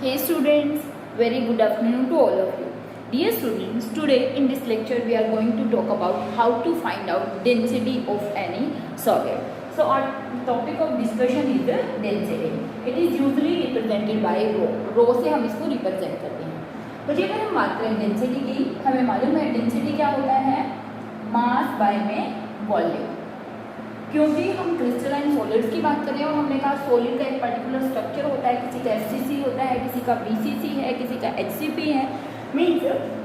Hey students, very good afternoon to all of you. Dear students, today in this lecture we are going to talk about how to find out density of any solid. So our topic of discussion is the density. It is usually represented by rho. Rho से हम इसको represent करते हैं. तो जी अगर हम बात करें डेंसिटी की, हमें मालूम है डेंसिटी क्या होता है, मास बाय में वॉल्यूम. क्योंकि हम क्रिस्टलाइन सॉलिड्स की बात कर रहे हैं और हमने कहा सॉलिड का एक पर्टिकुलर स्ट्रक्चर होता है, किसी का FCC होता है, किसी का BCC है, किसी का HCP है. मीन्स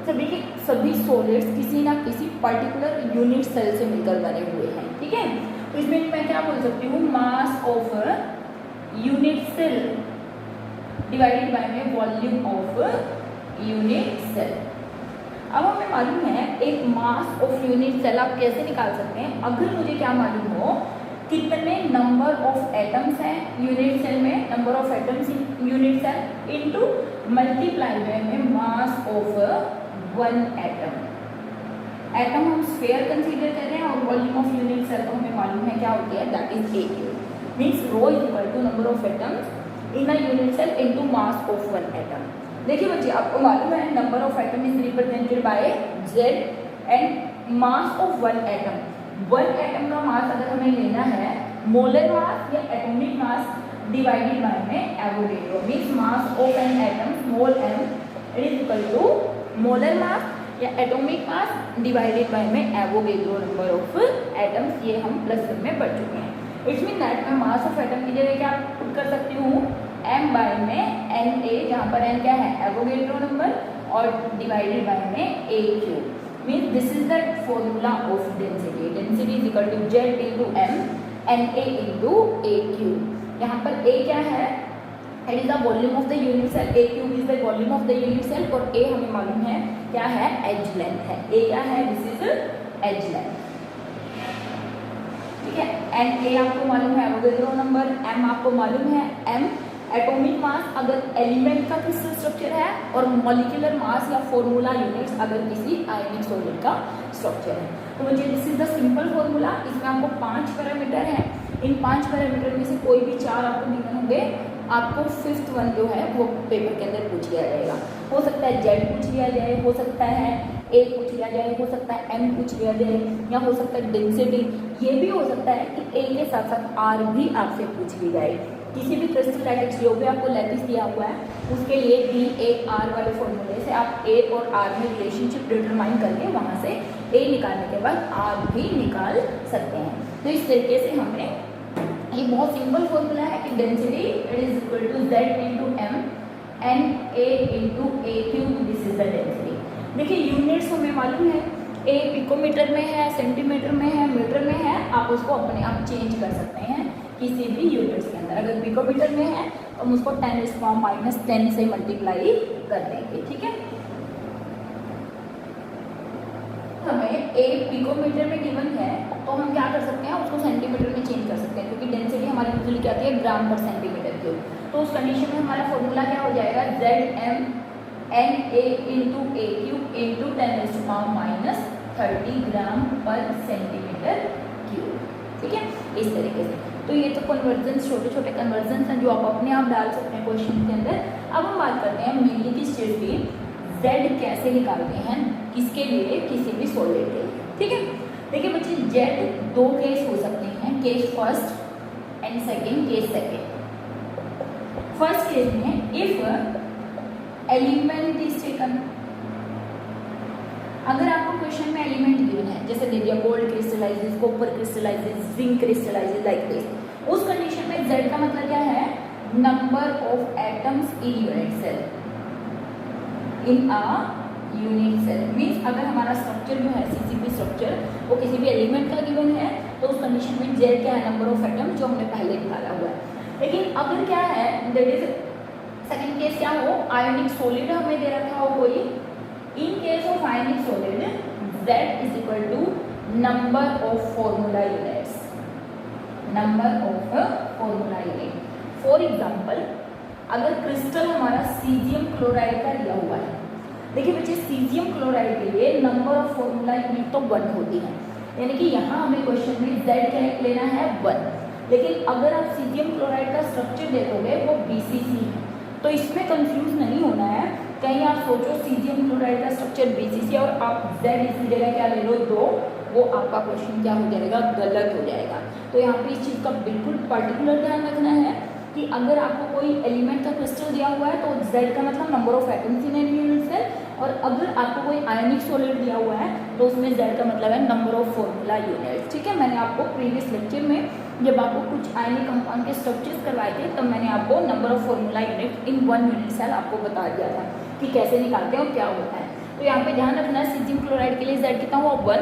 सभी के सभी सॉलिड्स किसी ना किसी पर्टिकुलर यूनिट सेल से मिलकर बने हुए हैं. ठीक है, तो इसमें मैं क्या बोल सकती हूँ, mass of unit cell divided by में वॉल्यूम ऑफ यूनिट सेल. अब हमें मालूम है एक मास ऑफ यूनिट सेल आप कैसे निकाल सकते हैं. अगर मुझे क्या मालूम हो कितने नंबर ऑफ एटम्स हैं यूनिट सेल में, number of atoms in unit cell into multiply by में mass of one atom. Atom हम स्फीयर कंसीडर कर रहे हैं और वॉल्यूम ऑफ यूनिट सेल को हमें मालूम है क्या होती है, that is AQ. Means rho is equal to number of atoms in a unit cell into mass of one atom. देखिए बच्चे आपको मालूम है number of atom is represented by Z and mass of one atom. One atom का mass अगर हमें लेना है मोलर मास या एटॉमिक मास डिवाइडेड बाय में Avogadro. Means mass of an atom small m it is equal to molar mass या atomic mass divided by में Avogadro number of atoms. ये हम प्लस में पढ़ चुके हैं. इट्स मीन दैट मैं मास ऑफ एटम की जगह क्या पुट कर सकती हूँ, m बाय में Na, जहाँ पर n क्या है एवोगैड्रो नंबर और डिवाइडेड बाय में AQ. Means this is the formula of density. Density is equal to Z into M Na into AQ. यहाँ पर A क्या है, it is the volume of the unit cell, AQ is the volume of the unit cell और A हमें मालूम है क्या है, एज लेंथ है. A क्या है, दिस इज एज लेंथ. ठीक है, Na आपको मालूम है एवोगैड्रो नंबर, M आपको मालूम है M एटॉमिक मास अगर एलिमेंट का क्रिस्टल स्ट्रक्चर है और मॉलिक्यूलर मास या फॉर्मूला यूनिट्स अगर किसी आयनिक सॉलिड का स्ट्रक्चर है. तो मुझे this is the simple formula. इसमें आपको 5 पैरामीटर हैं. इन 5 पैरामीटर में से कोई भी 4 आपको गिवन होंगे. आपको 5th वन जो है वो पेपर के अंदर पूछ लिया जाएगा. हो सकता है Z पूछ लिया जाए, हो सकता है A पूछ लिया जाए, हो सकता है M पूछ लिया जाए, या हो सकता है डेंसिटी. ये भी हो सकता है कि A के साथ साथ R भी आपसे पूछ ली जाए. किसी भी क्रिस्टलाइटिक्स जो भी आपको लैटिस दिया हुआ है उसके लिए DAR वाले फॉर्मूले से आप A और R में रिलेशनशिप डिटरमाइन करके वहाँ से A निकालने के बाद R भी निकाल सकते हैं. तो इस तरीके से हमने ये बहुत सिंपल फॉर्मूला है कि density it is equal to Z into M and A into AQ. This is the density. देखिए यूनिट्स हमें मालूम है, A पिकोमीटर में है, सेंटीमीटर में है, मीटर में है. आप उसको अपने आप चेंज कर सकते हैं किसी भी यूनिट्स के अंदर. अगर पिकोमीटर में है तो हम उसको 10⁻⁻10 से मल्टीप्लाई कर देंगे. ठीक है, हमें A पिकोमीटर में गिवन है तो हम क्या कर सकते हैं, उसको सेंटीमीटर में चेंज कर सकते हैं क्योंकि डेंसिटी हमारी यूजुअली क्या आती है, ग्राम पर सेंटीमीटर क्यूब. तो उस कंडीशन में हमारा फॉर्मूला क्या हो जाएगा, ZM Na into AQ into 10⁻30 ग्राम पर सेंटीमीटर क्यूब. ठीक है, इस तरीके से. तो ये तो कन्वर्जन, छोटे छोटे कन्वर्जन हैं जो आप अपने आप डाल सकते हैं क्वेश्चन के अंदर. अब हम बात करते हैं मेनली की स्टेट की Z कैसे निकालते हैं किसके लिए, किसी भी सॉलिड के लिए. ठीक है, देखिए बच्चे Z 2 केस हो सकते हैं, case first and second. Case second, first case में इफ एलिमेंट इज टेकन, अगर आपको क्वेश्चन में एलिमेंट गिवन है जैसे दे दिया gold crystallises, copper crystallises, zinc crystallises like this, उस कंडीशन में Z का मतलब क्या है, number of atoms in unit cell, in a unit cell. Means अगर हमारा स्ट्रक्चर जो है CCP स्ट्रक्चर वो किसी भी एलिमेंट का गिवन है तो उस कंडीशन में Z क्या है, नंबर ऑफ एटम जो हमने पहले निकाला हुआ है. लेकिन अगर क्या है, दैट इज सेकेंड केस क्या हो, आयोनिक सॉलिड हमें दे रखा हो कोई. In case of ionic solid, Z is equal to number of formula units. Number of formula unit. For example, अगर क्रिस्टल हमारा सीजियम क्लोराइड का दिया हुआ है, देखिए बच्चे सीजियम क्लोराइड के लिए नंबर ऑफ फॉर्मूला यूनिट तो 1 होती है, यानी कि यहाँ हमें क्वेश्चन में Z क्या लेना है, 1. लेकिन अगर आप सीजियम क्लोराइड का स्ट्रक्चर देखोगे वो BCC है तो इसमें कंफ्यूज नहीं होना है। कहीं आप सोचो सीजियम क्लोराइड का स्ट्रक्चर BCC और आप Z इसी जगह क्या ले लो 2, वो आपका क्वेश्चन क्या हो जाएगा, गलत हो जाएगा। तो यहाँ पे इस चीज़ का बिल्कुल पर्टिकुलर ध्यान रखना है कि अगर आपको कोई एलिमेंट का क्रिस्टल दिया हुआ है तो Z का मतलब number of atoms in any unit cell, और अगर आपको कोई आयनिक सॉलिड दिया हुआ है तो उसमें Z का मतलब है नंबर ऑफ फॉर्मूला यूनिट। ठीक है, मैंने आपको प्रीवियस लेक्चर में जब आपको कुछ आयनिक कंपाउंड के स्ट्रक्चर्स करवाए थे तब मैंने आपको number of formula unit in 1 unit cell आपको बता दिया था कि कैसे निकालते हैं और क्या होता है। तो यहाँ पे ध्यान रखना है सीजियम क्लोराइड के लिए Z कितना हुआ 1,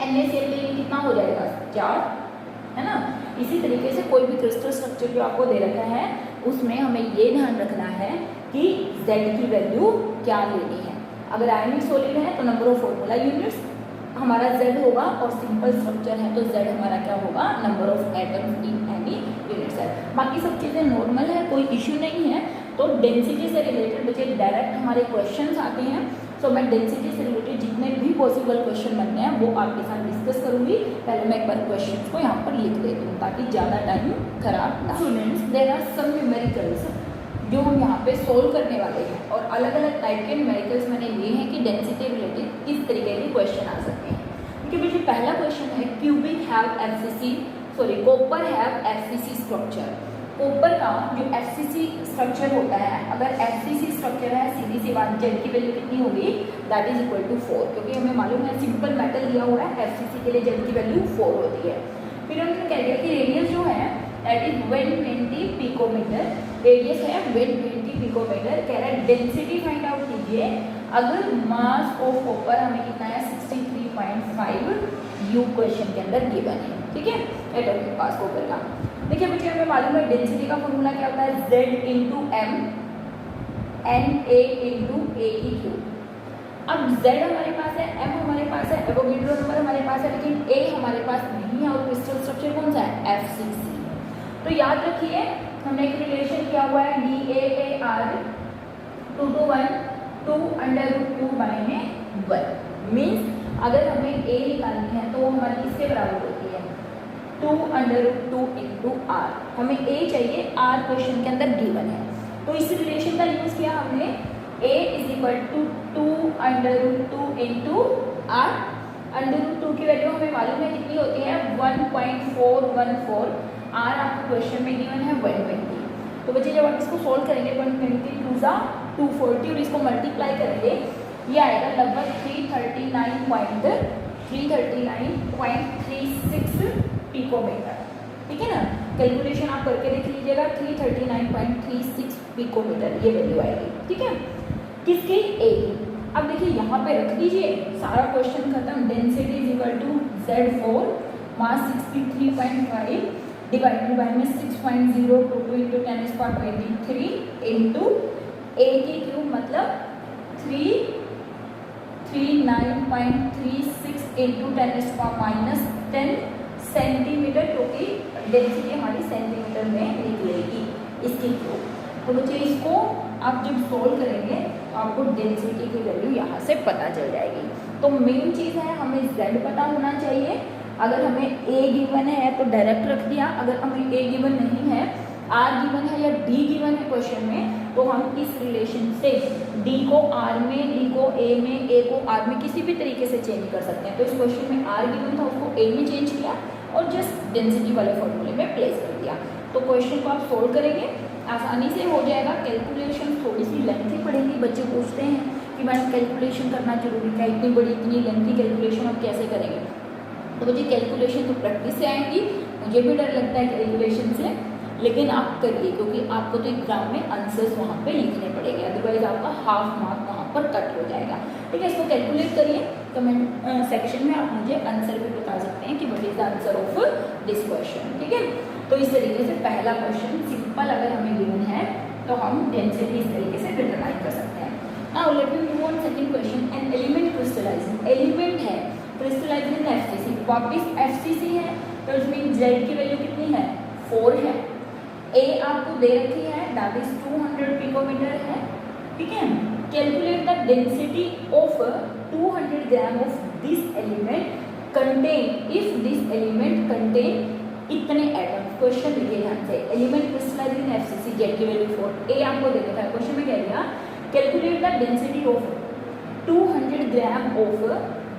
NaCl के लिए कितना हो जाएगा 4, है ना। इसी तरीके से कोई भी क्रिस्टल स्ट्रक्चर जो आपको दे रखा है उसमें हमें ये ध्यान रखना है कि Z की वैल्यू क्या लेनी है। अगर आयनिक सॉलिड है तो नंबर ऑफ फॉर्मूला यूनिट्स हमारा Z होगा, और सिंपल स्ट्रक्चर है तो Z हमारा क्या होगा, number of atoms in any unit cell. बाकी सब चीज़ें नॉर्मल है, कोई इश्यू नहीं है। तो डेंसिटी से रिलेटेड बच्चे डायरेक्ट हमारे क्वेश्चंस आते हैं। सो मैं डेंसिटी से रिलेटेड जितने भी पॉसिबल क्वेश्चन बनते हैं वो आपके साथ डिस्कस करूंगी। पहले मैं एक बार क्वेश्चन को यहाँ पर लिख देती हूँ ताकि ज़्यादा टाइम खराब ना। Students, there are some numericals जो हम यहाँ पे सोल्व करने वाले हैं, और अलग अलग टाइप के न्यूमेरिकल्स मैंने लिए हैं कि डेंसिटी रिलेटेड किस तरीके के क्वेश्चन आ सकते हैं। क्योंकि मुझे पहला क्वेश्चन है cubic have FCC, sorry copper have FCC structure. Copper का जो FCC स्ट्रक्चर होता है, अगर FCC स्ट्रक्चर है सीधी सी बात Z की वैल्यू कितनी होगी, दैट इज इक्वल टू 4, क्योंकि हमें मालूम है सिंपल मेटल दिया हुआ है FCC के लिए Z की वैल्यू 4 होती है। फिर उन्होंने कह दिया कि रेडियस जो है दैट इज 120 पिकोमीटर, रेडियस है 120 पिकोमीटर। कह रहा है डेंसिटी फाइंड आउट कीजिए अगर मास ऑफ कॉपर हमें कितना है 63.5 यू क्वेश्चन के अंदर गिवन है। ठीक है, एटम के पास कॉपर का। देखिए बच्चे हमें मालूम है डेंसिटी का फॉर्मूला क्या होता है, Z into M Na into AeQ। अब Z हमारे पास है, M हमारे पास है, एवोगैड्रो नंबर हमारे पास है, लेकिन A हमारे पास नहीं है, और क्रिस्टल स्ट्रक्चर कौन सा है FCC। तो याद रखिए हमने एक रिलेशन किया हुआ है DAAR 2 to 1 2 √2 बाय 1 मीन्स अगर हमें A निकालनी है तो हमारी किसके बराबर होती है 2 √2 इंटू R। हमें A चाहिए, R क्वेश्चन के अंदर गिवन है, तो इस रिलेशन का यूज किया हमने A is equal to 2 √2 into R। √2 की वैल्यू हमें मालूम है कितनी होती है 1.414, R आपको क्वेश्चन में गिवन है 120। तो बच्चे जब आप इसको सोल्व करेंगे 120 2 सा 240 और इसको मल्टीप्लाई करेंगे ये आएगा लगभग 339.36 पिकोमीटर। ठीक है ना, कैलकुलेशन आप करके देख लीजिएगा 339.36 पिकोमीटर ये वैल्यू आएगी। ठीक है, किसकी A। अब देखिए यहाँ पे रख दीजिए, सारा क्वेश्चन खत्म। Density is equal to Z4 mass 63.5 divided by में 6.022 इंटू 10⁻23 इंटू A की क्यूब मतलब 339.36 इंटू 10⁻10 सेंटीमीटर, क्योंकि डेंसिटी हमारी सेंटीमीटर में निकलेगी इसकी क्यूब। तो बच्चे इसको आप जब सोल्व करेंगे तो आपको डेंसिटी की वैल्यू यहाँ से पता चल जाएगी। तो मेन चीज़ है हमें Z पता होना चाहिए। अगर हमें A गिवन है तो डायरेक्ट रख दिया, अगर हमें A गिवन नहीं है, R गिवन है या D गिवन है क्वेश्चन में, तो हम इस रिलेशन से D को R में, D को A में, A को R में किसी भी तरीके से चेंज कर सकते हैं। तो इस क्वेश्चन में R गिवन था उसको A में चेंज किया और जस्ट डेंसिटी वाले फॉर्मूले में प्लेस कर दिया। तो क्वेश्चन को आप सोल्व करेंगे आसानी से हो जाएगा। कैलकुलेशन थोड़ी सी लेंथी पड़ेगी, बच्चे पूछते हैं कि मैडम कैलकुलेशन करना जरूरी है, इतनी बड़ी इतनी लेंथी कैलकुलेशन आप कैसे करेंगे। तो बच्चे कैलकुलेशन तो प्रैक्टिस से आएंगी, मुझे भी डर लगता है कैलकुलेशन से, लेकिन आप करिए क्योंकि आपको तो एग्जाम में आंसर्स वहाँ पे लिखने पड़ेंगे, अदरवाइज आपका हाफ मार्क वहाँ पर कट हो जाएगा। ठीक है, इसको कैलकुलेट करिए, कमेंट सेक्शन में आप मुझे आंसर भी बता सकते हैं कि what is the answer of this question. ठीक है, तो इस तरीके से पहला क्वेश्चन सिंपल अगर हमें गिवन है तो हम डेंसिटी इस तरीके से डिटरमाइन कर सकते हैं। Now let me move on second question. An element crystallizing, element है क्रिस्टलाइजिंग इन FCC। वापिस FCC है तो इसमें Z की वैल्यू कितनी है 4 है, A आपको दे रखी है दैट इज 200 पिकोमीटर है। ठीक है, calculate the density of 200 gram of this element contain, if this element contain इतने एटम्स। क्वेश्चन देखिए ध्यान से, एलिमेंट क्रिस्टलाइज इन एफसीसी जेड की वैल्यू 4, ए आपको दे देखा है क्वेश्चन में, कह दिया calculate the density of 200 gram of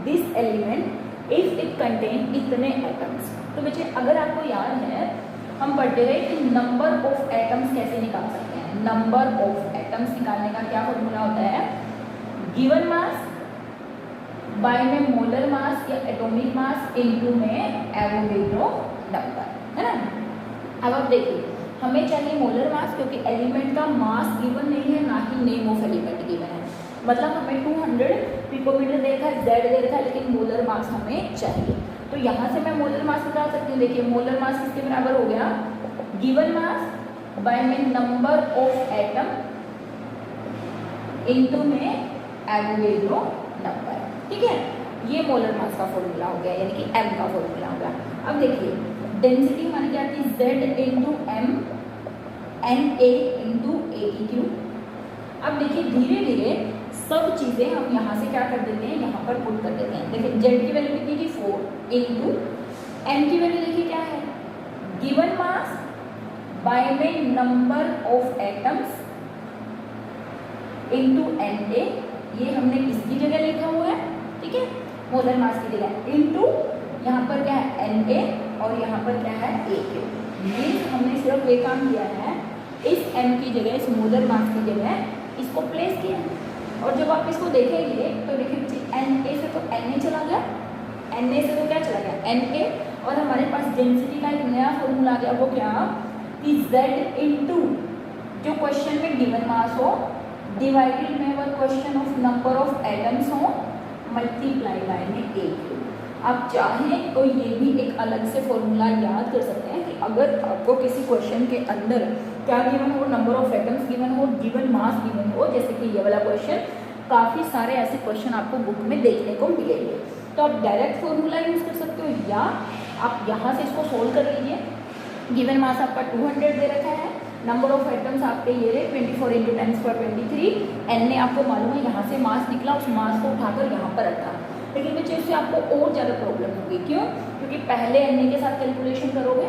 this element if it contain इतने एटम्स। तो बच्चे अगर आपको याद है हम पढ़ते रहे कि नंबर ऑफ एटम्स कैसे निकाल सकते हैं। नंबर ऑफ एटम्स निकालने का क्या फॉर्मूला होता है, गिवन मास बाय में मोलर मास या एटॉमिक मास इनटू में एवोगैड्रो नंबर, है ना। अब आप देखिए हमें चाहिए मोलर मास, क्योंकि एलिमेंट का मास गिवन नहीं है, ना ही नेम ऑफ एलिमेंट गिवन है। मतलब हमें 200 पिकोमीटर दे रखा है, जेड दे रखा है, लेकिन मोलर मास हमें चाहिए। तो यहाँ से मैं मोलर मास निकाल सकती हूँ। देखिए मोलर मास किसके बराबर हो गया, गिवन मास बाय में नंबर ऑफ एटम इनटू में एवोगैड्रो नंबर, ठीक है। ये मोलर मास का फॉर्मूला हो गया, यानी कि m का फॉर्मूला हो गया। अब देखिए डेंसिटी हमारी क्या थी, z into M N A into a की क्यूब। अब देखिए धीरे धीरे सब चीज़ें हम यहाँ से क्या कर देते हैं, यहाँ पर पुट कर देते हैं। देखिए z की वैल्यू कितनी थी 4 इंटू m की वैल्यू देखिए क्या है, गिवन मास बाय में number of atoms into N A, ये हमने किसकी जगह लिखा हुआ है, ठीक है, मोलर मास की जगह, इंटू यहाँ पर क्या है एन ए और यहाँ पर क्या है ए क्यू। ये हमने सिर्फ ये काम किया है, इस m की जगह, इस मोलर मास की जगह इसको प्लेस किया है। और जब आप इसको देखेंगे तो देखिए एन ए से तो एन ए चला गया, एन ए से तो क्या चला गया एन ए, और हमारे पास डेंसिटी का एक नया फॉर्मूला आ गया, वो क्या कि z इंटू जो क्वेश्चन में गिवन मास हो डिवाइडेड में वर question of number of atoms हो मल्टीप्लाई बाय में ए क्यू। आप चाहें तो ये भी एक अलग से फॉर्मूला याद कर सकते हैं कि अगर आपको किसी क्वेश्चन के अंदर क्या गिवन हो, नंबर ऑफ एटम्स गिवन हो, गिवन मास गिवन हो, जैसे कि ये वाला क्वेश्चन, काफ़ी सारे ऐसे क्वेश्चन आपको बुक में देखने को मिलेंगे। तो आप डायरेक्ट फॉर्मूला यूज़ कर सकते हो, या आप यहाँ से इसको सोल्व कर लीजिए। गिवन मास आपका 200 दे रखा है, नंबर ऑफ एटम्स आपके ये रहे 24 इंटू 10⁻23, एन ने आपको मालूम है यहाँ से मास निकला, उस मास को उठाकर यहाँ पर रखा। लेकिन बच्चे इससे आपको और ज़्यादा प्रॉब्लम होगी, क्यों, क्योंकि पहले एन के साथ कैलकुलेशन करोगे,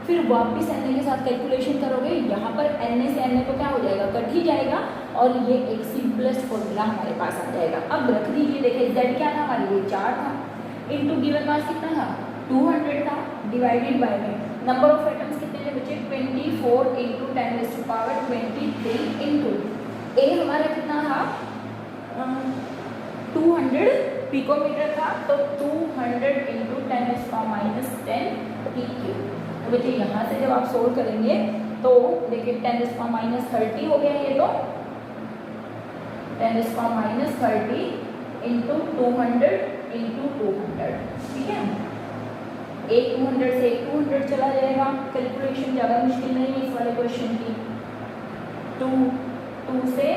फिर वापस एन के साथ कैलकुलेशन करोगे, यहाँ पर एन से एन तो क्या हो जाएगा, कट ही जाएगा, और ये एक सिंपलेस्ट फॉर्मूला हमारे पास आ जाएगा। अब रख दीजिए, देखिए z क्या था हमारे लिए 4 था, इंटू गिवन मास कितना था 200 था, डिवाइडेड बाय में नंबर ऑफ एटम्स कितने थे बच्चे 24 इंटू 10⁻23 इंटू ए हमारा कितना था 200 पिकोमीटर था, तो 200 इंटू 10⁻10 की क्यूब। तो बच्चे यहाँ से जब आप सोल्व करेंगे तो देखिए 10⁻30 हो गया, ये तो 10⁻30 इंटू 200 इंटू 200, ठीक है। एक 200 से एक 200 चला जाएगा, कैलकुलेशन ज़्यादा मुश्किल नहीं है इस वाले क्वेश्चन की। 2 से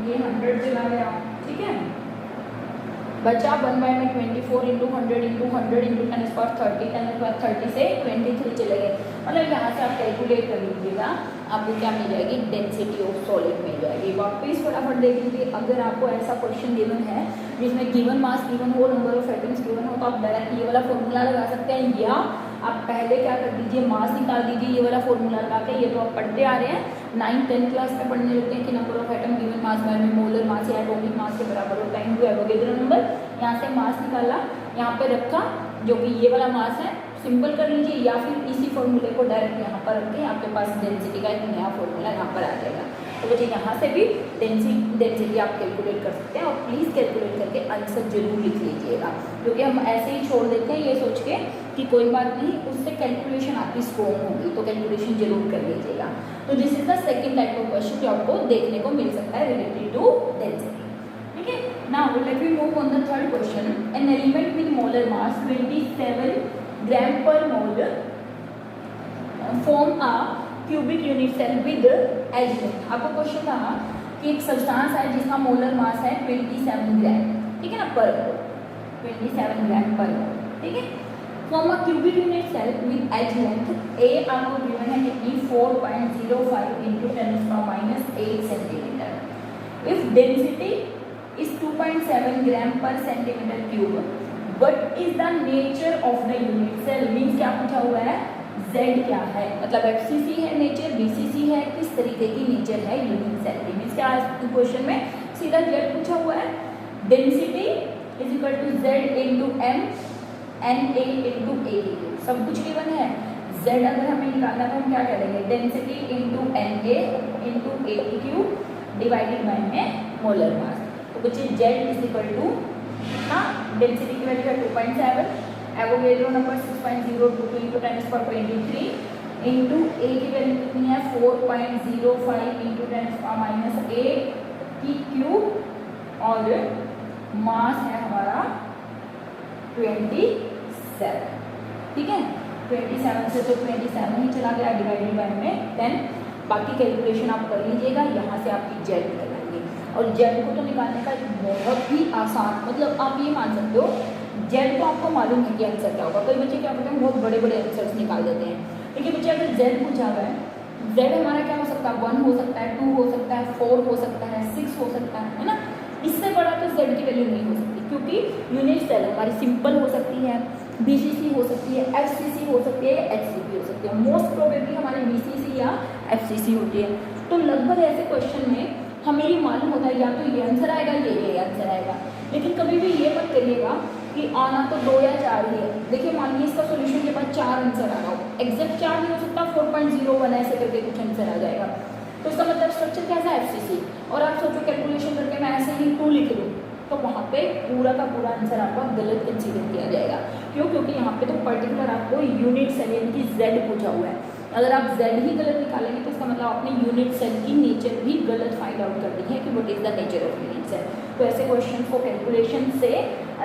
ये 100 चला गया, ठीक है। बचा 1 बाय में 24 इंटू 100 इंटू 100 इंटू 10⁻30, 10⁻30 से 23 चले गए। मतलब यहाँ से आप कैलकुलेट कर लीजिएगा, आपको क्या मिल जाएगी, डेंसिटी ऑफ सॉलिड मिल जाएगी। वापस फटाफट देख लीजिए, अगर आपको ऐसा क्वेश्चन गिवन है जिसमें गिवन मास गिवन हो, नंबर ऑफ एटम्स गिवन हो, तो आप डायरेक्ट ये वाला फॉर्मूला लगा सकते हैं, या आप पहले क्या कर दीजिए, मास निकाल दीजिए ये वाला फॉर्मूला लगा के। ये तो आप पढ़ते आ रहे हैं, 9th-10th क्लास में पढ़ने लगते हैं कि number of atom given mass by में मोलर मास या एटॉमिक मास के बराबर होता है इनटू एवोगैड्रो नंबर। यहाँ से मास निकाला, यहाँ पे रखा, जो कि ये वाला मास है, सिंपल कर लीजिए, या फिर इसी फॉर्मूले को डायरेक्ट यहाँ पर रख के आपके पास डेंसिटी का एक नया फॉर्मूला यहाँ पर आ जाएगा। तो बच्चे यहाँ से भी डेंसिटी आप कैलकुलेट कर सकते हैं, और प्लीज़ कैलकुलेट करके आंसर जरूर लिख लीजिएगा, क्योंकि हम ऐसे ही छोड़ देते हैं ये सोच के कि कोई बात नहीं, उससे कैलकुलेशन आपकी स्ट्रॉन्ग होगी, तो कैलकुलेशन जरूर कर लीजिएगा। तो this is the second type of question जो आपको देखने को मिल सकता है रिलेटेड टू डेंसिटी, ठीक है। Now let me move on the third question. An element with molar mass 27 gram per mole form a cubic unit cell with edge length. आपको question था कि एक सब्सटेंस है जिसका मोलर मास है 27 ग्राम, ठीक है ना, पर मोल, 27 ग्राम पर मोल, ठीक है। Form a cubic unit cell with edge length a आपको गिवन है कितनी 4.05 into 10⁻8 centimetre. If density is 2.7 gram per centimetre cube, what is the nature of the unit cell. Means क्या पूछा हुआ है Z क्या है, मतलब FCC है नेचर, BCC है, किस तरीके की नेचर है यूनिट सेल की। मीन्स क्या क्वेश्चन में सीधा Z पूछा हुआ है, density is equal to Z into M NA into AQ, सब कुछ गिवन है। Z अगर हमें निकालना तो हम क्या करेंगे, density into NA into AQ divided by में मोलर मास। तो बच्चे Z इज इक्वल टू, हाँ डेंसिटी की वैल्यू है 2.7, Avogadro number 6.022 into 10⁻23 into a की वैल्यू कितनी है 4.05 इंटू 10⁻8 की क्यूब और मास है हमारा 27। ठीक है, 27 से तो 27 ही चला गया डिवाइडेड बाय में 10। बाकी कैलकुलेशन आप कर लीजिएगा, यहाँ से आपकी जेड निकल आएंगे। और जेड को तो निकालने का बहुत ही आसान, मतलब आप ये मान सकते हो जेड को आपको मालूम है कि आंसर क्या होगा। कई बच्चे क्या करते हैं बहुत बड़े बड़े आंसर्स निकाल देते हैं, लेकिन बच्चे अगर जेड पूछा हुआ है, जेड हमारा क्या हो सकता है 1 हो सकता है, 2 हो सकता है, 4 हो सकता है, 6 हो सकता है ना। इससे बड़ा तो जेड की वैल्यू नहीं हो सकती, क्योंकि यूनिट सेल हमारी सिंपल हो सकती है, BCC हो सकती है, FCC हो सकती है या HCP हो सकती है। मोस्ट प्रोबेबली हमारी BCC या FCC होती है। तो लगभग ऐसे क्वेश्चन में हमें ये मालूम होता है या तो ये आंसर आएगा ये आंसर आएगा, लेकिन कभी भी ये मत करिएगा कि आना तो 2 या 4 ही है। देखिए मान लीजिए इसका सोल्यूशन के बाद 4 आंसर आ रहा हो, एग्जैक्ट 4 नहीं हो सकता, 4.01 ऐसे करके कुछ आंसर आ जाएगा। तो इसका मतलब स्ट्रक्चर कैसा है FCC, और आप सोचो कैलकुलेशन करके मैं ऐसे ही 2 लिख लूँ तो वहाँ पे पूरा का पूरा आंसर आपका गलत कंसीडर किया जाएगा। क्यों? क्योंकि यहाँ पे तो पर्टिकुलर आपको यूनिट सेल यानी कि Z पूछा हुआ है। अगर आप Z ही गलत निकालेंगे तो इसका मतलब आपने यूनिट सेल की नेचर भी गलत फाइंड आउट कर दी है कि what is the nature of unit cell. तो ऐसे क्वेश्चन को कैलकुलेशन से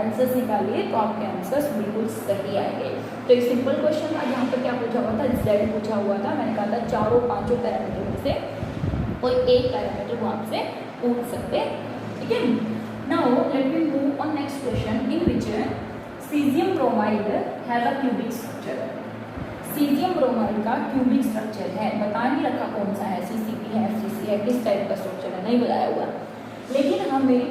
आंसर्स निकालिए तो आपके आंसर्स बिल्कुल सही आएंगे। तो एक सिंपल क्वेश्चन था जहाँ पर क्या पूछा हुआ था, Z पूछा हुआ था। मैंने कहा था चारों पाँचों पैरामीटर में से कोई एक पैरामीटर वो आपसे पूछ सकते, ठीक है। Now let me move on next question in which cesium bromide has a cubic structure. Cesium bromide का cubic structure है, बता नहीं रखा कौन सा है, CCP है, FCC है, किस टाइप का स्ट्रक्चर है नहीं बताया हुआ, लेकिन हमें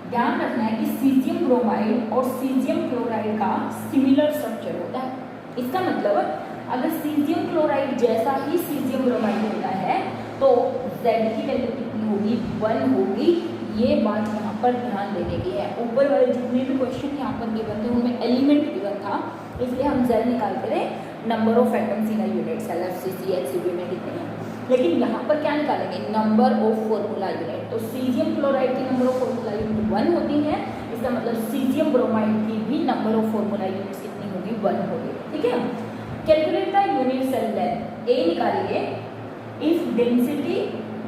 ध्यान रखना है कि cesium bromide और cesium chloride का सिमिलर स्ट्रक्चर होता है। इसका मतलब अगर cesium chloride जैसा ही cesium bromide होता है तो Z की वैल्यू कितनी होगी, 1 होगी। ये बात यहाँ पर ध्यान देने की है। ऊपर वाले जितने भी क्वेश्चन यहाँ पर गिवन थे उनमें एलिमेंट गिवन था, इसलिए हम Z निकालते रहे number of atoms in a unit cell FCC HCP में कितने हैं, लेकिन यहाँ पर क्या निकालेंगे, नंबर ऑफ फॉर्मूला यूनिट। तो सीजियम क्लोराइड की नंबर ऑफ फॉर्मूला यूनिट 1 होती है, इसका मतलब सीजियम ब्रोमाइड की भी नंबर ऑफ फॉर्मूला यूनिट्स कितनी होगी, 1 होगी, ठीक है। Calculate the unit cell length, a निकालिए। If density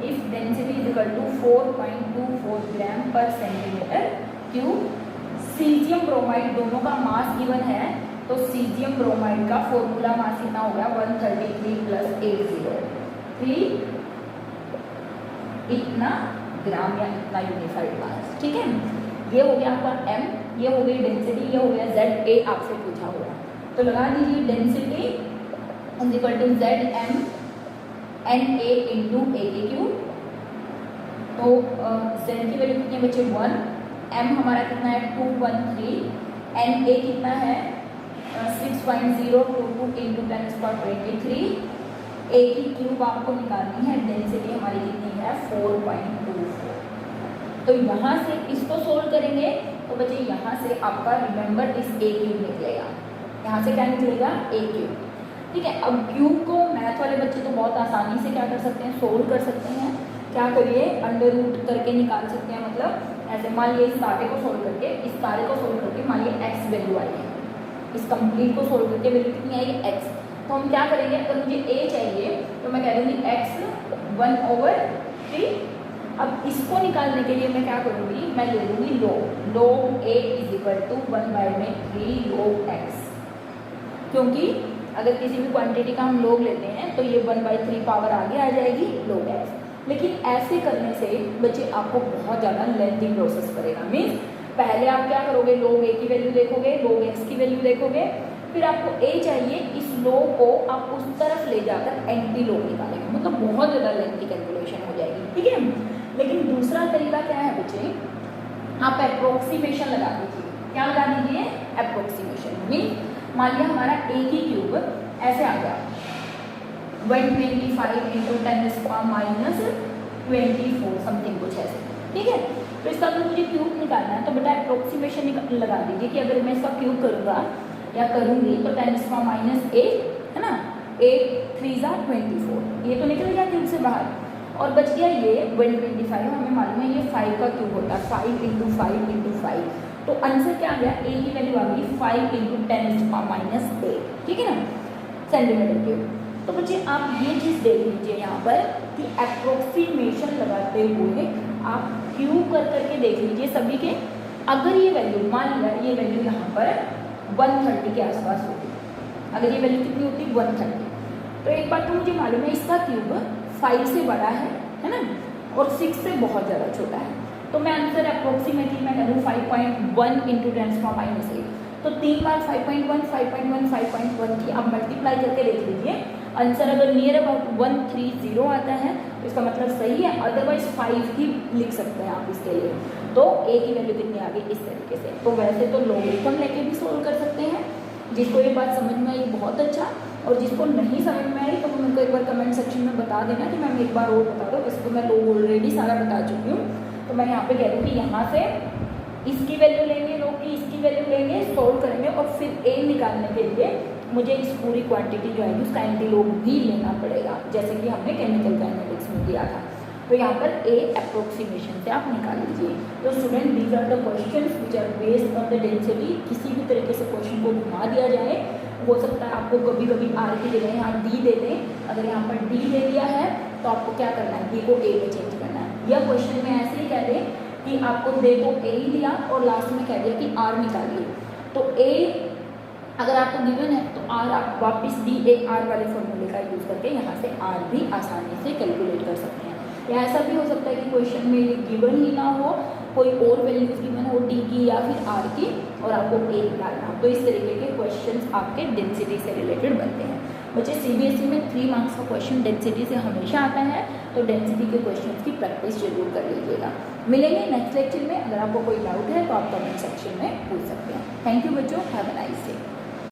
is equal to 4.24 gram per centimetre cube, caesium bromide दोनों का मास गिवन है, तो सीजियम ब्रोमाइड का फॉर्मूला मास कितना होगा 133 प्लस 803 इतना ग्राम या इतना यूनिफाइड मास, ठीक है। ये हो गया आपका M, ये हो गई डेंसिटी, ये हो गया Z। A आपसे पूछा हुआ तो लगा दीजिए density is equal to ZM NA into A के क्यूब। तो Z की वैल्यू कितनी है बच्चे 1, M हमारा कितना है 213, NA कितना है 6.022 इंटू 10⁻23, A की क्यूब आपको निकालनी है, डेंसिटी हमारी कितनी है 4.24। तो यहाँ से इसको सोल्व करेंगे तो बच्चे यहाँ से आपका रिमेंबर दिस A क्यूब निकलेगा, यहाँ से क्या निकलेगा A क्यूब, ठीक है। अब क्यूब को मैथ वाले बच्चे तो बहुत आसानी से क्या कर सकते हैं, सोल्व कर सकते हैं। क्या करिए, अंडर रूट करके निकाल सकते हैं, मतलब ऐसे मान लीजिए इस सारे को सोल्व करके, इस सारे को सोल्व करके मान लीजिए x वैल्यू आई है, इस कंप्लीट को सोल्व करके वैल्यू कितनी आएगी x। तो हम क्या करेंगे, अगर मुझे a चाहिए तो मैं कह दूँगी x 1/3। अब इसको निकालने के लिए मैं क्या करूँगी, मैं ले लूँगी log a is equal to 1/3 log x, क्योंकि अगर किसी भी क्वांटिटी का हम लोग लेते हैं तो ये 1/3 पावर आगे आ जाएगी log x। लेकिन ऐसे करने से बच्चे आपको बहुत ज़्यादा लेंथी प्रोसेस करेगा। मीन्स पहले आप क्या करोगे, log a की वैल्यू देखोगे, log x की वैल्यू देखोगे, फिर आपको a चाहिए, इस log को आप उस तरफ ले जाकर एंटी log निकालेंगे, मतलब बहुत ज़्यादा लेंथी कैलकुलेशन हो जाएगी, ठीक है। लेकिन दूसरा तरीका क्या है बच्चे, आप अप्रोक्सीमेशन लगा दीजिए। क्या लगा दीजिए, अप्रोक्सीमेशन। मीन मान लिया हमारा a की क्यूब ऐसे आ गया, 125 इंटू 10⁻⁻24 समथिंग कुछ ऐसे, ठीक है। तो इसका अगर मुझे क्यूब निकालना है तो बेटा अप्रोक्सीमेशन लगा दीजिए कि अगर मैं इसका क्यूब करूँगा या करूँगी तो 10⁻⁸ है ना, 8 3 24, ये तो निकल गया क्यूब से बाहर, और बच गया ये 125। हमें मालूम है ये 5 का क्यूब होता है, 5 इंटू 5, तो आंसर क्या आ गया, ए की वैल्यू आ गई 5 इंटू 10⁻⁸, ठीक है ना, सेंटीमीटर क्यूब। तो बच्चे आप ये चीज़ देख लीजिए यहाँ पर कि अप्रोक्सीमेशन लगाते हुए आप क्यूब कर करके देख लीजिए सभी के। अगर ये वैल्यू, मान लिया ये वैल्यू यहाँ पर 130 के आसपास होगी, अगर ये वैल्यू कितनी होती 130, तो एक बात तो मुझे मालूम है इसका क्यूब 5 से बड़ा है ना, और 6 से बहुत ज़्यादा छोटा है, तो मैं आंसर अप्रोक्सीमेटली मैं करूँ 5.1 इंटू 10⁻⁸, तो 3 बार 5.1 5.1 5.1 की आप मल्टीप्लाई करके देख लीजिए, आंसर अगर नियर अबाउट 130 आता है तो इसका मतलब सही है, अदरवाइज 5 ही लिख सकते हैं आप इसके लिए। तो ए की वैल्यू कितनी आ गई इस तरीके से। तो वैसे तो लॉगरिथम लेके भी सोल्व कर सकते हैं, जिसको ये बात समझ में आई बहुत अच्छा, और जिसको नहीं समझ में आई तो वो मेरे को एक बार कमेंट सेक्शन में बता देना कि मैम एक बार और बता दो। वैसे तो मैं लोग ऑलरेडी सारा बता चुकी हूँ, तो मैं यहाँ पे कह रही हूँ कि यहाँ से इसकी वैल्यू लेंगे, लोग की इसकी वैल्यू लेंगे, सोल्व करेंगे, और फिर ए निकालने के लिए मुझे इस पूरी क्वांटिटी जो है उसका एंटीलोग भी लेना पड़ेगा, जैसे कि हमने केमिकल काइनेटिक्स में दिया था। तो यहाँ पर ए अप्रोक्सीमेशन से आप निकाल लीजिए। तो student these are the questions which are based on the density. किसी भी तरीके से क्वेश्चन को घुमा दिया जाए, हो सकता है आपको कभी कभी आर की जगह यहाँ डी दे दें, अगर यहाँ पर डी दे दिया है तो आपको क्या करना है, डी को ए में चेंज करना है, या क्वेश्चन में ऐसे ही कह दें कि आपको दे तो ए ही दिया और लास्ट में कह दिया कि आर निकालिए, तो ए अगर आपको गिवन है तो आर आप वापस डी ए आर वाले फॉर्मूले का यूज़ करके यहाँ से आर भी आसानी से कैलकुलेट कर सकते हैं। या ऐसा भी हो सकता है कि क्वेश्चन में ये गिवन ही ना हो, कोई और वैल्यूज गिवन हो डी की या फिर आर की, और आपको ए निकालना हो, तो इस तरीके के क्वेश्चंस आपके डेंसिटी से रिलेटेड बनते हैं। बच्चे सीबीएसई में 3 मार्क्स का क्वेश्चन डेंसिटी से हमेशा आता है, तो डेंसिटी के क्वेश्चन की प्रैक्टिस जरूर कर लीजिएगा। मिलेंगे नेक्स्ट लेक्चर में, अगर आपको कोई डाउट है तो आप कमेंट सेक्शन में पूछ सकते हैं। थैंक यू बच्चों, हैव अ नाइस डे।